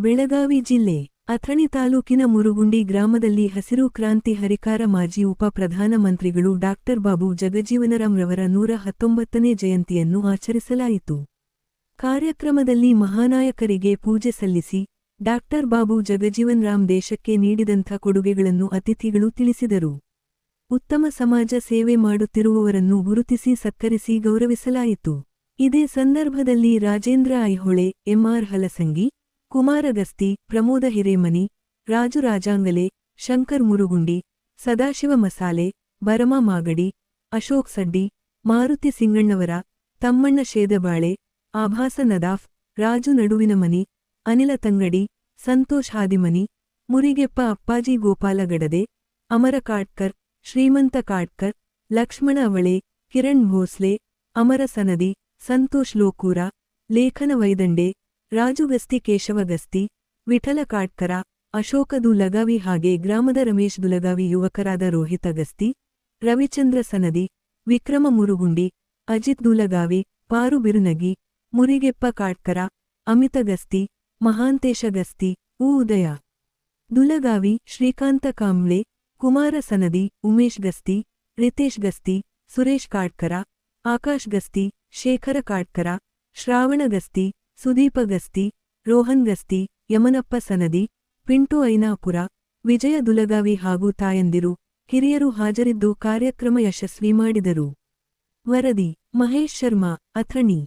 ಬೆಳಗಾವಿ ಜಿಲ್ಲೆ ಅಥಣಿ ತಾಲೂಕಿನ ಮುರುಗುಂಡಿ ಗ್ರಾಮದಲ್ಲಿ ಹಸಿರು ಕ್ರಾಂತಿ ಹರಿಕಾರ ಮಾಜಿ ಉಪ ಪ್ರಧಾನಮಂತ್ರಿಗಳು ಡಾಕ್ಟರ್ ಬಾಬು ಜಗಜೀವನರಾಂ ರವರ 119ನೇ ಜಯಂತಿಯನ್ನು ಆಚರಿಸಲಾಯಿತು. ಕಾರ್ಯಕ್ರಮದಲ್ಲಿ ಮಹಾನಾಯಕರಿಗೆ ಪೂಜೆ ಸಲ್ಲಿಸಿ ಡಾಕ್ಟರ್ ಬಾಬು ಜಗಜೀವನರಾಂ ದೇಶಕ್ಕೆ ನೀಡಿದಂಥ ಕೊಡುಗೆಗಳನ್ನು ಅತಿಥಿಗಳು ತಿಳಿಸಿದರು. ಉತ್ತಮ ಸಮಾಜ ಸೇವೆ ಮಾಡುತ್ತಿರುವವರನ್ನು ಗುರುತಿಸಿ ಸತ್ಕರಿಸಿ ಗೌರವಿಸಲಾಯಿತು. ಇದೇ ಸಂದರ್ಭದಲ್ಲಿ ರಾಜೇಂದ್ರ ಐಹೊಳೆ, ಎಂಆರ್ ಹಲಸಂಗಿ, ಕುಮಾರ ಗಸ್ತಿ, ಪ್ರಮೋದ ಹಿರೇಮನಿ, ರಾಜು ರಾಜಾಂಗಲೆ, ಶಂಕರ್ ಮುರುಗುಂಡಿ, ಸದಾಶಿವ ಮಸಾಲೆ, ಬರಮ ಮಾಗಡಿ, ಅಶೋಕ್ ಸಡ್ಡಿ, ಮಾರುತಿ ಸಿಂಗಣ್ಣವರ, ತಮ್ಮಣ್ಣ ಶೇದಬಾಳೆ, ಆಭಾಸ ನದಾಫ್, ರಾಜು ನಡುವಿನಮನಿ, ಅನಿಲ ತಂಗಡಿ, ಸಂತೋಷ್ ಹಾದಿಮನಿ, ಮುರಿಗೆಪ್ಪ ಅಪ್ಪಾಜಿ ಗೋಪಾಲ ಗಡದೆ, ಅಮರ ಕಾಟ್ಕರ್, ಶ್ರೀಮಂತ ಕಾಟ್ಕರ್, ಲಕ್ಷ್ಮಣ ಅವಳೆ, ಕಿರಣ್ ಭೋಸ್ಲೆ, ಅಮರ ಸನದಿ, ಸಂತೋಷ್ ಲೋಕೂರ, ಲೇಖನ ವೈದಂಡೆ, ರಾಜು ಗಸ್ತಿ, ಕೇಶವ ಗಸ್ತಿ, ವಿಠಲ ಕಾಟ್ಕರ, ಅಶೋಕ ದುಲಗಾವಿ ಹಾಗೆ ಗ್ರಾಮದ ರಮೇಶ್ ದುಲಗಾವಿ, ಯುವಕರಾದ ರೋಹಿತ ಗಸ್ತಿ, ರವಿಚಂದ್ರ ಸನದಿ, ವಿಕ್ರಮ ಮುರುಗುಂಡಿ, ಅಜಿತ್ ದುಲಗಾವಿ, ಪಾರು ಬಿರುನಗಿ, ಮುರಿಗೆಪ್ಪ ಕಾಟ್ಕರ, ಅಮಿತ ಗಸ್ತಿ, ಮಹಾಂತೇಶ ಗಸ್ತಿ, ಉದಯ ದುಲಗಾವಿ, ಶ್ರೀಕಾಂತ ಕಾಂಬ್ಳೆ, ಕುಮಾರ ಸನದಿ, ಉಮೇಶ್ ಗಸ್ತಿ, ರಿತೇಶ್ ಗಸ್ತಿ, ಸುರೇಶ್ ಕಾಟ್ಕರ, ಆಕಾಶ್ ಗಸ್ತಿ, ಶೇಖರ ಕಾಟ್ಕರ, ಶ್ರಾವಣ ಗಸ್ತಿ, ಸುದೀಪ ಗಸ್ತಿ, ರೋಹನ್ ಗಸ್ತಿ, ಯಮನಪ್ಪ ಸನದಿ, ಪಿಂಟು ಐನಾಪುರ, ವಿಜಯ ದುಲಗಾವಿ ಹಾಗೂ ತಾಯಂದಿರು, ಹಿರಿಯರು ಹಾಜರಿದ್ದು ಕಾರ್ಯಕ್ರಮ ಯಶಸ್ವಿ ಮಾಡಿದರು. ವರದಿ ಮಹೇಶ್ ಶರ್ಮಾ, ಅಥಣಿ.